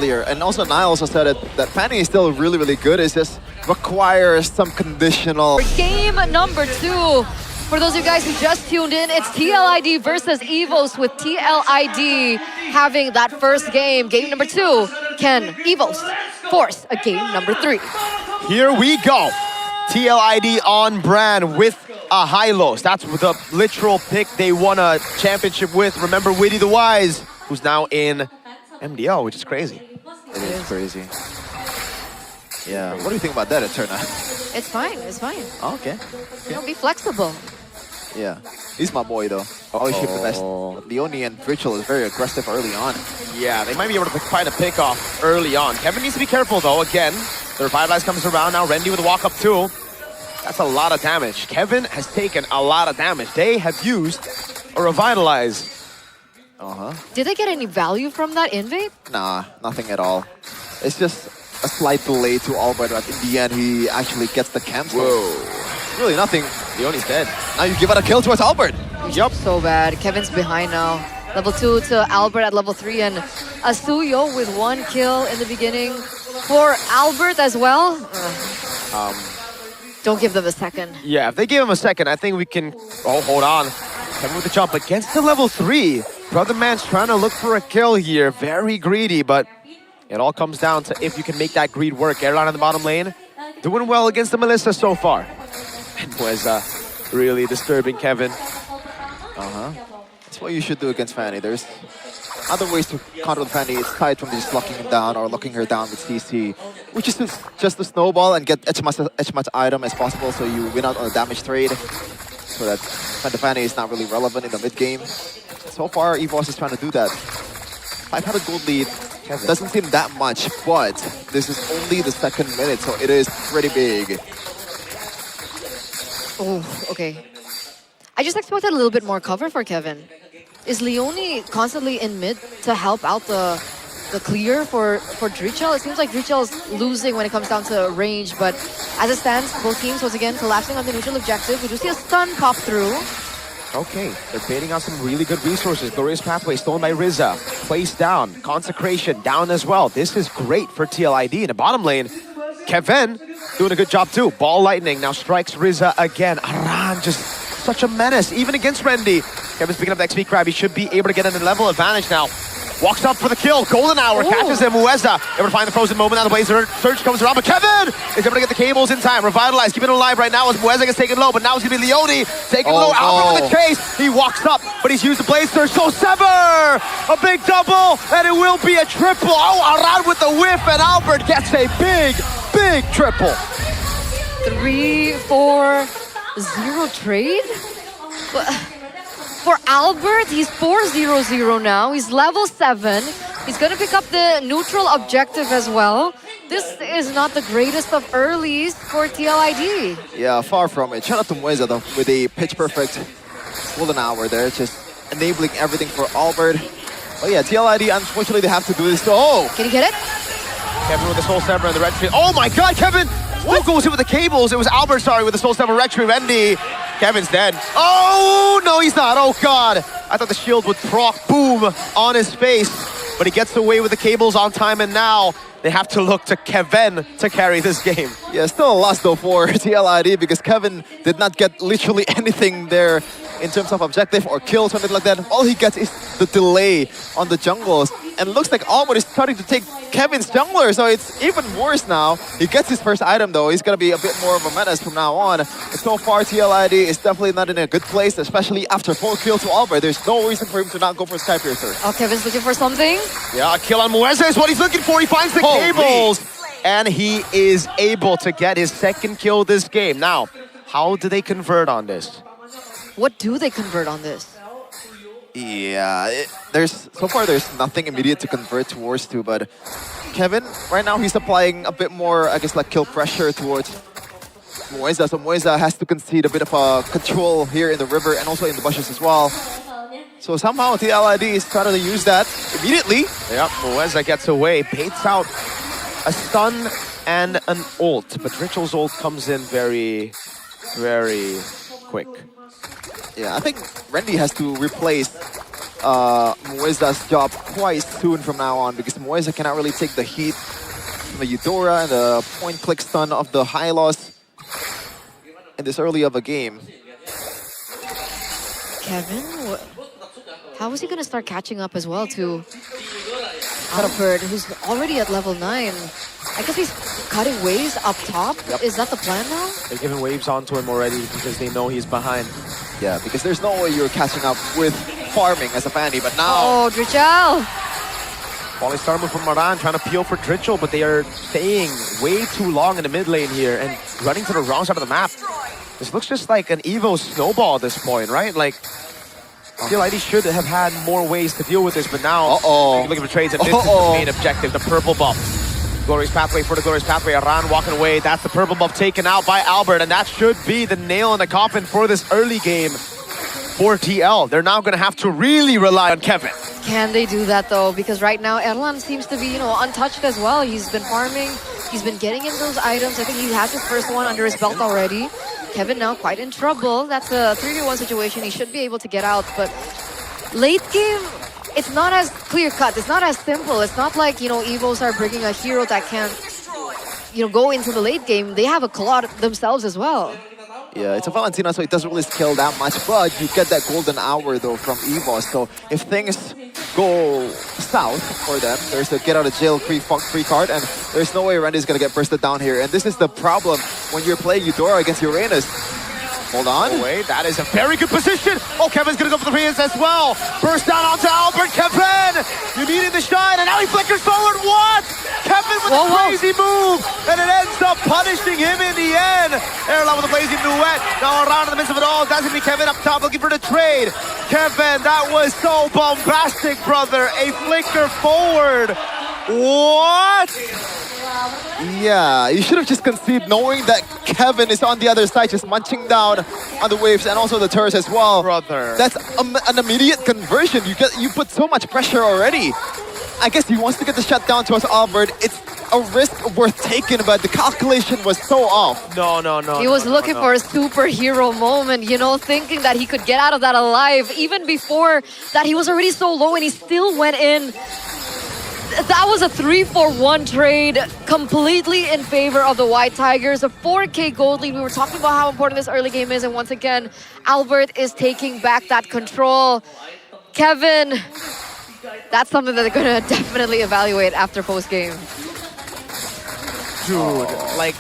And also Niall also said it, that Fanny is still really, really good. It just requires some conditional. For game number 2, for those of you guys who just tuned in, it's TLID versus EVOS, with TLID having that first game. Game number 2, can EVOS force a game number 3? Here we go. TLID on brand with a Hylos. That's the literal pick they won a championship with. Remember Witty the Wise, who's now in MDL, which is crazy. It is crazy. Yeah, what do you think about that, Eterna? It's fine, it's fine. Oh, okay. You know, be flexible. Yeah, he's my boy though. Always ship the best. But Leone and Ritual is very aggressive early on. Yeah, they might be able to find a pick off early on. Kevin needs to be careful though. Again, the Revitalize comes around now. Rendy with a walk up too. That's a lot of damage. Kevin has taken a lot of damage. They have used a Revitalize. Did they get any value from that invade? Nah, nothing at all. It's just a slight delay to Albert, but in the end, he actually gets the camp. Whoa. Really nothing. Leone's dead. Now you give out a kill towards Albert. Yup. So bad. Kevin's behind now. Level 2 to Albert at level 3, and Asuyo with 1 kill in the beginning. For Albert as well. Don't give them a second. Yeah, if they give him a second, I think we can... Oh, hold on. Kevin with the jump against the level 3. Brother Man's trying to look for a kill here. Very greedy, but it all comes down to if you can make that greed work. Airline in the bottom lane, doing well against the Melissa so far. And Mueza really disturbing Kevin. That's what you should do against Fanny. There's other ways to counter Fanny. It's aside from just locking him down or locking her down with CC, which is just to snowball and get as much item as possible so you win out on the damage trade. So that Fanny is not really relevant in the mid game. So far, EVOS is trying to do that. 500 gold lead doesn't seem that much, but this is only the 2nd minute, so it is pretty big. Oh, okay. I just expected a little bit more cover for Kevin. Is Leone constantly in mid to help out the clear for Drichel? It seems like Drichel is losing when it comes down to range, but as it stands, both teams once again collapsing on the neutral objective. We do see a stun pop through. Okay, they're baiting out some really good resources. Glorious Pathway stolen by Rizza. Place down. Consecration down as well. This is great for TLID. In the bottom lane, Kevin doing a good job too. Ball Lightning now strikes Rizza again. Aran just such a menace, even against Rendy. Kevin's picking up the XP grab. He should be able to get a level advantage now. Walks up for the kill. Golden Hour catches him. Mueza able to find the frozen moment. Now the Blazer Surge comes around, but Kevin is able to get the cables in time. Revitalize, keeping it alive right now as Mueza gets taken low, but now it's going to be Leone taking low. Albert with the chase. He walks up, but he's used the Blaze Surge. So Sever! A big double, and it will be a triple. Oh, Arad with the whiff, and Albert gets a big, big triple. 3-4-0 trade? For Albert, he's 4-0-0 now. He's level 7. He's going to pick up the neutral objective as well. This is not the greatest of earlies for TLID. Yeah, far from it. Shout out to Mueza though, with a pitch-perfect golden hour there, just enabling everything for Albert. Oh yeah, TLID, unfortunately, they have to do this. Oh! Can you get it? Kevin with the Soul Saber and the Red Tree. Oh my god, Kevin! What goes in with the cables? It was Albert, sorry, with the Soul Saber Red Tree. Rendy. Kevin's dead. Oh, no, he's not. Oh, God. I thought the shield would proc boom on his face, but he gets away with the cables on time, and now they have to look to Kevin to carry this game. Yeah, still a loss, though, for TLID, because Kevin did not get literally anything there in terms of objective or kill, something like that. All he gets is the delay on the jungles. And it looks like Albert is starting to take Kevin's jungler, so it's even worse now. He gets his first item, though. He's going to be a bit more of a menace from now on. And so far, TLID is definitely not in a good place, especially after 4 kills to Albert. There's no reason for him to not go for Skypiercer. Oh, Kevin's looking for something. Yeah, a kill on Mueza is what he's looking for. He finds the cables, and he is able to get his 2nd kill this game. Now, how do they convert on this? What do they convert on this? Yeah, so far there's nothing immediate to convert towards to, but Kevin, right now he's applying a bit more, I guess, like kill pressure towards Mueza. So Mueza has to concede a bit of control here in the river and also in the bushes as well. So somehow TLID is trying to use that immediately. Yep, Mueza gets away, baits out a stun and an ult, but Ritual's ult comes in very, very quick. Yeah, I think Rendy has to replace Moisa's job quite soon from now on, because Moisa cannot really take the heat from the Eudora and the point-click stun of the Hylos in this early of a game. Kevin, how is he going to start catching up as well to Albert, who's already at level 9? I guess he's cutting waves up top. Yep. Is that the plan now? They're giving waves onto him already because they know he's behind. Yeah, because there's no way you're catching up with farming as a Fanny, but now... Oh, Drichel! Volley star move from Maran trying to peel for Dritchel, but they are staying way too long in the mid lane here and running to the wrong side of the map. This looks just like an EVOS snowball at this point, right? Like, TLID should have had more ways to deal with this, but now looking for trades, and this is the main objective, the purple buff. Glorious Pathway for the Glorious Pathway. Aran walking away. That's the purple buff taken out by Albert, and that should be the nail in the coffin for this early game for TL. They're now going to have to really rely on Kevin. Can they do that though? Because right now Erlan seems to be, untouched as well. He's been farming. He's been getting in those items. I think he has his first one under his belt already. Kevin now quite in trouble. That's a 3v1 situation. He should be able to get out, but late game, it's not as clear-cut. It's not as simple. It's not like, EVOS are bringing a hero that can, go into the late game. They have a Claude themselves as well. Yeah, it's a Valentina, so it doesn't really scale that much, but you get that golden hour, though, from EVOS. So if things go south for them, there's a get-out-of-jail-free card, and there's no way Randy's going to get bursted down here. And this is the problem when you're playing Eudora against Uranus. Hold on. Wait, that is a very good position. Oh, Kevin's going to go for the free hits as well. Burst down onto Albert. Kevin, you needed the shine, and now he flickers forward. What? Kevin with a crazy move, and it ends up punishing him in the end. Erlan with a blazing minuet. Now around in the midst of it all, that's going to be Kevin up top looking for the trade. Kevin, that was so bombastic, brother. A flicker forward. What? Yeah, you should have just conceded knowing that Kevin is on the other side, just munching down on the waves and also the turrets as well. Brother. That's an immediate conversion. You put so much pressure already. I guess he wants to get the shutdown towards Albert. It's a risk worth taking, but the calculation was so off. No. He was looking for a superhero moment, thinking that he could get out of that alive. Even before that, he was already so low and he still went in. That was a 3-for-1 trade, completely in favor of the White Tigers. A 4K gold lead. We were talking about how important this early game is, and once again, Albert is taking back that control. Kevin, that's something that they're going to definitely evaluate after post-game. Dude, like,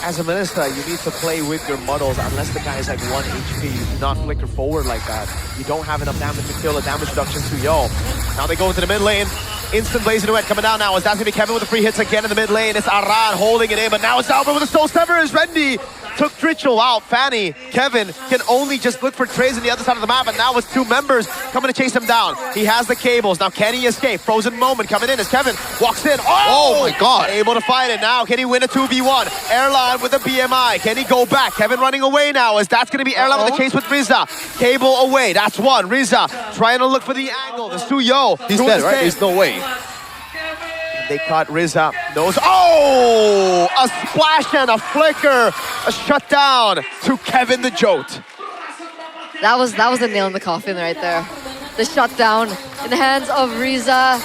as a Minister, you need to play with your muddles. Unless the guy is like 1 HP, you do not flicker forward like that. You don't have enough damage to kill a damage reduction to Yo. Now they go into the mid lane. Instant Blazing Duet coming down now. As that's going to be Kevin with the free hits again in the mid lane. It's Aran holding it in, but now it's Albert with a Soul Sever as Rendy took Dritchel out. Fanny, Kevin can only just look for trades on the other side of the map, and now with 2 members coming to chase him down. He has the cables. Now can he escape? Frozen moment coming in as Kevin walks in. Oh my god. Able to fight it now. Can he win a 2v1? Erlan with the BMI. Can he go back? Kevin running away now as that's going to be Erlan with the chase with Riza. Cable away. That's one. Riza trying to look for the angle. There's 2 Yo. He's dead, right? There's no way. They caught Riza. Nose. Oh! A splash and a flicker. A shutdown to Kevin the Jote. That was a nail in the coffin right there. The shutdown in the hands of Riza.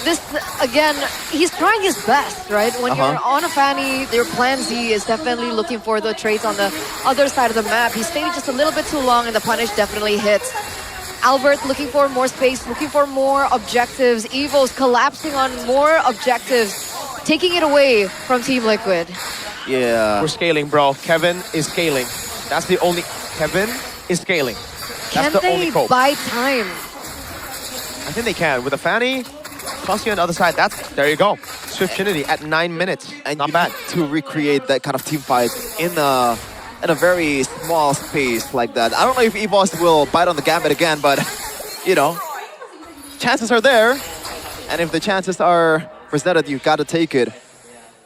This, again, he's trying his best, right? When you're on a Fanny, your plan Z is definitely looking for the trades on the other side of the map. He stayed just a little bit too long, and the punish definitely hits. Albert looking for more space, looking for more objectives. EVOS collapsing on more objectives, taking it away from Team Liquid. Yeah. We're scaling, bro. Kevin is scaling. That's the only... Kevin is scaling. That's the only Can cope. they buy time? I think they can. With a Fanny, Tossy on the other side, there you go. Swift Trinity at 9 minutes. And not you bad. need to recreate that kind of team fight in a very small space like that. I don't know if EVOS will bite on the gambit again, but, chances are there. And if the chances are presented, you got to take it.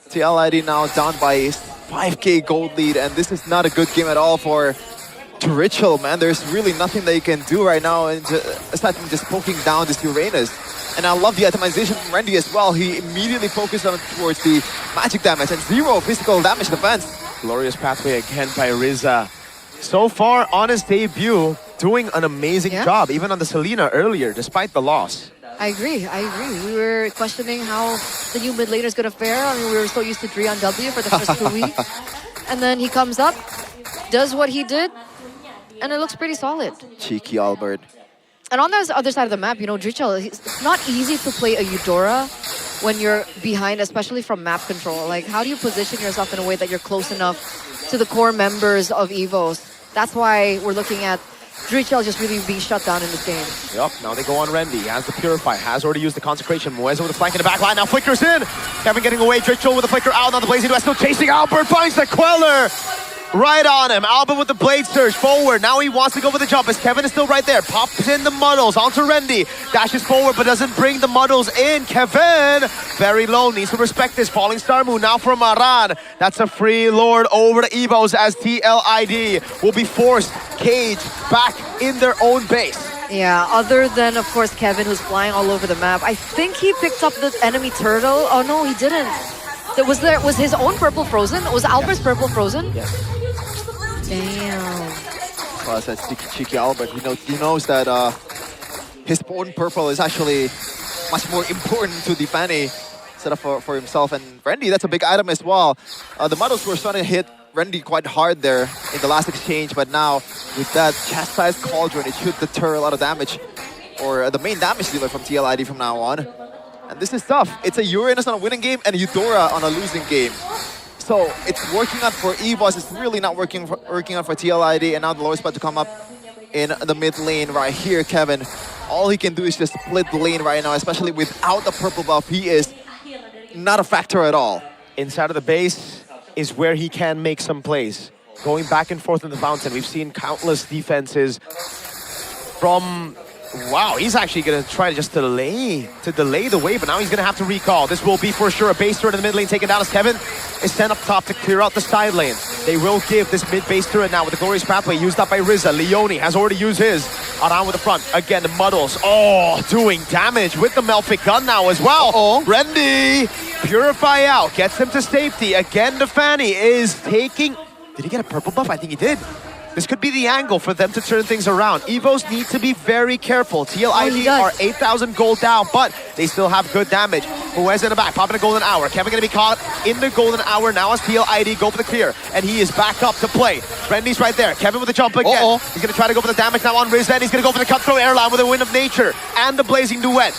TLID now down by 5K gold lead, and this is not a good game at all for Dritchel, man. There's really nothing they can do right now aside from just poking down this Uranus. And I love the itemization from Randy as well. He immediately focused on towards the magic damage and 0 physical damage defense. Glorious Pathway again by Riza. So far on his debut, doing an amazing job, even on the Selena earlier, despite the loss. I agree. We were questioning how the new mid laner is going to fare. I mean, we were so used to Dre on W for the first 2 weeks. And then he comes up, does what he did, and it looks pretty solid. Cheeky Albert. And on the other side of the map, you know, Drichel, it's not easy to play a Eudora when you're behind, especially from map control. Like, how do you position yourself in a way that you're close enough to the core members of EVOS? That's why we're looking at Drichel just really being shut down in this game. Yep, now they go on Rendy. He has the Purify, has already used the Consecration. Moeza with a flank in the back line, now flickers in. Kevin getting away, Drichel with the flicker out. Now the Blazing Duet still chasing. Albert finds the Queller. Right on him. Albert with the Blade Surge forward. Now he wants to go for the jump as Kevin is still right there. Pops in the Muddles onto Rendy. Dashes forward but doesn't bring the Muddles in. Kevin, very low. Needs to respect this. Falling Star Moon now from Maran. That's a free Lord over to EVOS as TLID will be forced cage back in their own base. Yeah, other than, of course, Kevin, who's flying all over the map. I think he picked up the enemy turtle. Oh, no, he didn't. Was his own purple frozen? Was Albert's purple frozen? Yes. Damn. Well, I said cheeky Albert. He knows that his own purple is actually much more important to defending instead of for himself. And Rendy, that's a big item as well. The Muddles were starting to hit Rendy quite hard there in the last exchange, but now with that chastised Cauldron, it should deter a lot of damage, or the main damage dealer from TLID from now on. And this is tough. It's a Uranus on a winning game and a Eudora on a losing game. So it's working out for EVOS. It's really not working out for TLID. And now the Lord's about to come up in the mid lane right here, Kevin. All he can do is just split the lane right now, especially without the purple buff. He is not a factor at all. Inside of the base is where he can make some plays. Going back and forth in the fountain. We've seen countless defenses from... Wow, he's actually going to try to just delay the wave, but now he's going to have to recall. This will be for sure a base turret in the mid lane taken down as Kevin is sent up top to clear out the side lane. They will give this mid base turret now with the Glorious Pathway used up by Rizza. Leone has already used his. Around with the front. Again, the Muddles. Oh, doing damage with the Melfic gun now as well. Rendy, Purify out, gets him to safety. Again, the Fanny is taking... Did he get a purple buff? I think he did. This could be the angle for them to turn things around. EVOS need to be very careful. TLID are 8,000 gold down, but they still have good damage. Moeza in the back, popping a golden hour. Kevin gonna be caught in the golden hour now as TLID go for the clear, and he is back up to play. Rendy's right there. Kevin with the jump again. He's gonna try to go for the damage now on Riz, and he's gonna go for the cutthroat airline with a Wind of Nature and the Blazing Duet.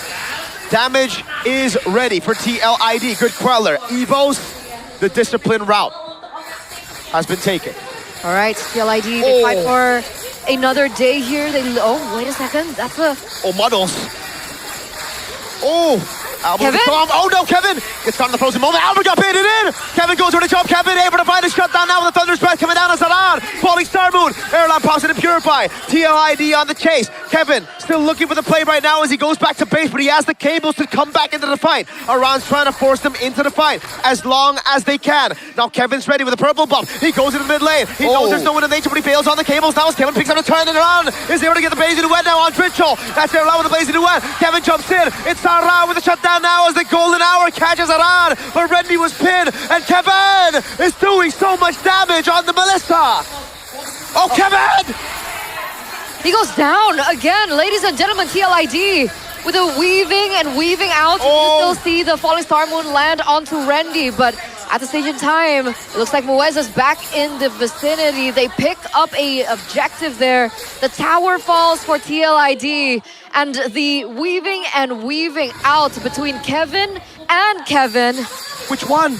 Damage is ready for TLID. Good Queller. EVOS, the discipline route has been taken. All right, TLID, they fight for another day here. Oh, wait a second. That's a... Oh, Muddles. Oh, Albert Kevin? Oh no, Kevin gets caught in the frozen moment. Albert got baited in. Kevin goes for the jump. Kevin able to find his shutdown now with the Thunder's Breath coming down as Zaran. Falling Star Moon. Airline pops it and Purify. TLID on the chase. Kevin still looking for the play right now as he goes back to base, but he has the cables to come back into the fight. Aran's trying to force them into the fight as long as they can. Now Kevin's ready with a purple buff. He goes into the mid lane. He knows there's no one in nature, but he fails on the cables. Now as Kevin picks up the turn and around, is able to get the Blazing Duet now on Drichel. That's Airline with the Blazing Duet. Kevin jumps in. It's Zaran with the shutdown now as the golden hour catches Aran, but Rendy was pinned, and Kevin is doing so much damage on the Melissa. Oh, Kevin! He goes down again, ladies and gentlemen. TLID with a weaving and weaving out. You can still see the Falling Star Moon land onto Rendy, but at the same time, it looks like Moeza's back in the vicinity. They pick up a objective there. The tower falls for TLID, and the weaving and weaving out between Kevin and Kevin. Which one?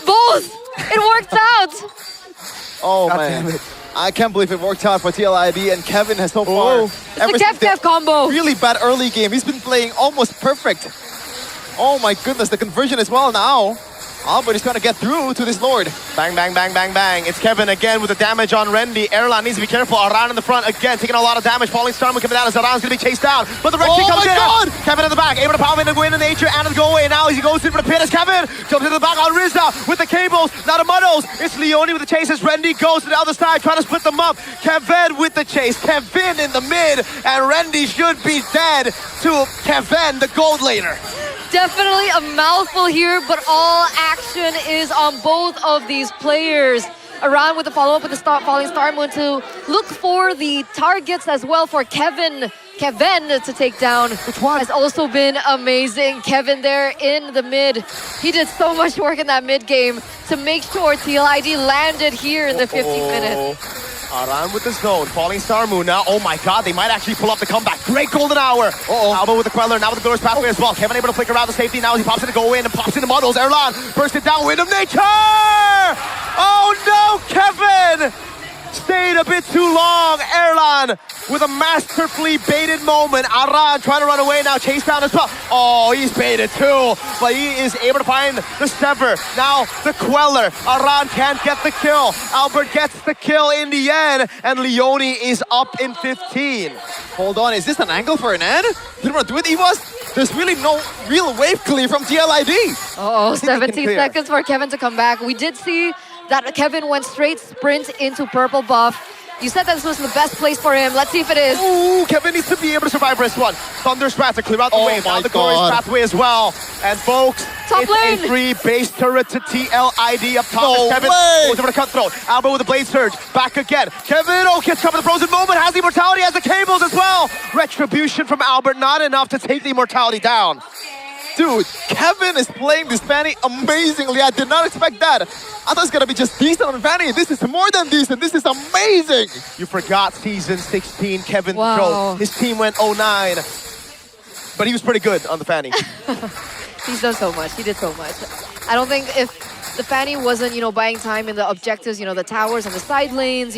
Both! It worked out! Oh, man. I can't believe it worked out for TLID, and Kevin has so far... It's the Kev combo. Really bad early game. He's been playing almost perfect. Oh my goodness, the conversion as well now. Albert is trying to get through to this Lord. Bang, bang, bang, bang, bang. It's Kevin again with the damage on Rendy. Airline needs to be careful. Aran in the front again, taking a lot of damage. Falling Star Moon coming down as Aran's going to be chased down. But the red kick comes in. God! Kevin in the back, able to power in and go into nature and go away. Now he goes in for the pin as Kevin jumps into the back on Rizza with the cables. Now the Muddles. It's Leone with the chase as Rendy goes to the other side, trying to split them up. Kevin with the chase. Kevin in the mid, and Rendy should be dead to Kevin, the gold laner. Definitely a mouthful here, but all action is on both of these players. Around with the follow-up with the falling Star Moon to look for the targets as well for Kevin to take down. Which one? Has also been amazing. Kevin there in the mid. He did so much work in that mid game to make sure TLID landed here in the 15th minute. Aran with the zone, falling Star Moon now. Oh my god, they might actually pull up the comeback. Great golden hour. Alba with the Queller, now with the Glorious Pathway as well. Kevin able to flick around the safety now as he pops in to go in and pops into models. Erlan burst it down, Wind of Nature! Oh no, Kevin! Stayed a bit too long. Erlan with a masterfully baited moment. Aran trying to run away now, chase down as well. Oh, he's baited too, but he is able to find the Sever. Now the Queller. Aran can't get the kill. Albert gets the kill in the end, and Leone is up in 15. Hold on, is this an angle for an end? Didn't want to do it, EVOS? There's really no real wave clear from TLID. Oh, think they can 17 clear. seconds for Kevin to come back. We did see that Kevin went straight sprint into purple buff. You said that this was the best place for him. Let's see if it is. Ooh, Kevin needs to be able to survive this one. Thunder Strat to clear out the wave. Now my the Glorious God. Pathway as well. And folks, Top it's lane. a free base turret to TLID up top. No as Kevin way. goes over to Cutthroat. Alba with the Blade Surge. Back again. Kevin, oh, gets covered the frozen moment. Has the immortality, has the cables as well. Retribution from Albert, not enough to take the immortality down. Dude, Kevin is playing this Fanny amazingly. I did not expect that. I thought it's gonna be just decent on Fanny. This is more than decent. This is amazing. You forgot season 16, Kevin Wow. Joe. His team went 0-9. But he was pretty good on the Fanny. He's done so much. He did so much. I don't think if the Fanny wasn't, buying time in the objectives, the towers and the side lanes,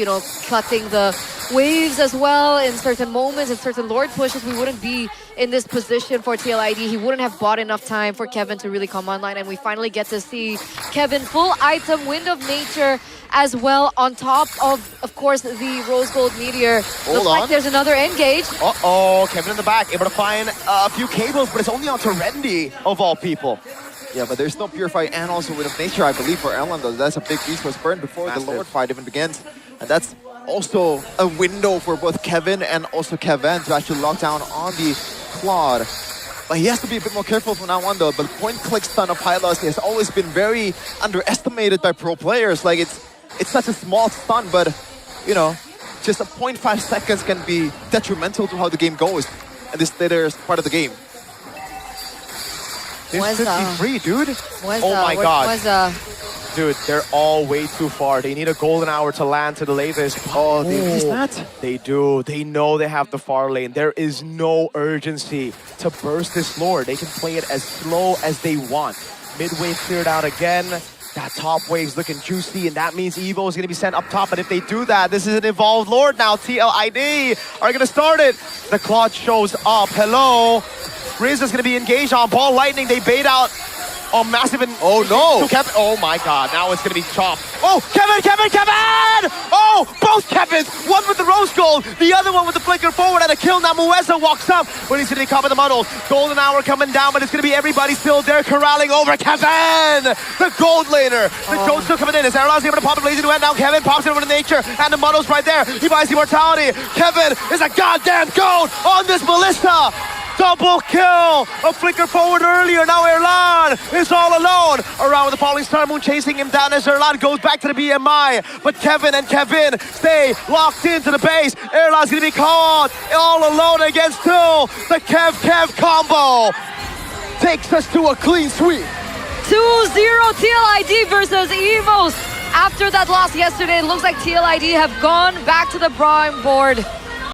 cutting the waves as well in certain moments and certain Lord pushes, we wouldn't be in this position for TLID. He wouldn't have bought enough time for Kevin to really come online, and we finally get to see Kevin full item, Wind of Nature as well, on top of course, the Rose Gold Meteor. Looks like on. there's another engage. Uh-oh, Kevin in the back, able to find a few cables, but it's only on Terendi, of all people. Yeah, but there's no Purify and also Wind of Nature, I believe, for Erlan, though. That's a big resource burn before Massive. the Lord fight even begins. And that's also a window for both Kevin and also Kevin to actually lock down on the Claude. But he has to be a bit more careful from now on, though. But point-click stun of Hylos has always been very underestimated by pro players. Like, it's such a small stun, but, just a 0.5 seconds can be detrimental to how the game goes. And this later part of the game. There's Weza. 53, dude. Weza, Oh my where's god. Weza? Dude, they're all way too far. They need a golden hour to land to the latest. Oh, they missed that? They do. They know they have the far lane. There is no urgency to burst this Lord. They can play it as slow as they want. Midway cleared out again. That top wave's looking juicy, and that means Evo is going to be sent up top. But if they do that, this is an evolved Lord now. TLID are going to start it. The Claude shows up. Hello. Riz is going to be engaged on Ball Lightning. They bait out on Massive and... Oh, no. to Kevin. Oh, my God. Now it's going to be chopped. Oh, Kevin! Oh, both Kevins. One with the Rose Gold, the other one with the flicker forward and a kill. Now Mueza walks up, but he's going to be caught by the muddles. Golden hour coming down, but it's going to be everybody still there corralling over Kevin, the gold laner. The gold still coming in. As Erlan's able to pop the blazing went now. Kevin pops it over to Nature, and the muddles right there. He buys the immortality. Kevin is a goddamn gold on this Ballista. Double kill! A flicker forward earlier, now Erlan is all alone. Around with the falling Star Moon chasing him down as Erlan goes back to the BMI. But Kevin and Kevin stay locked into the base. Erlan's gonna be caught all alone against two. The Kev combo takes us to a clean sweep. 2-0 TLID versus EVOS. After that loss yesterday, it looks like TLID have gone back to the drawing board.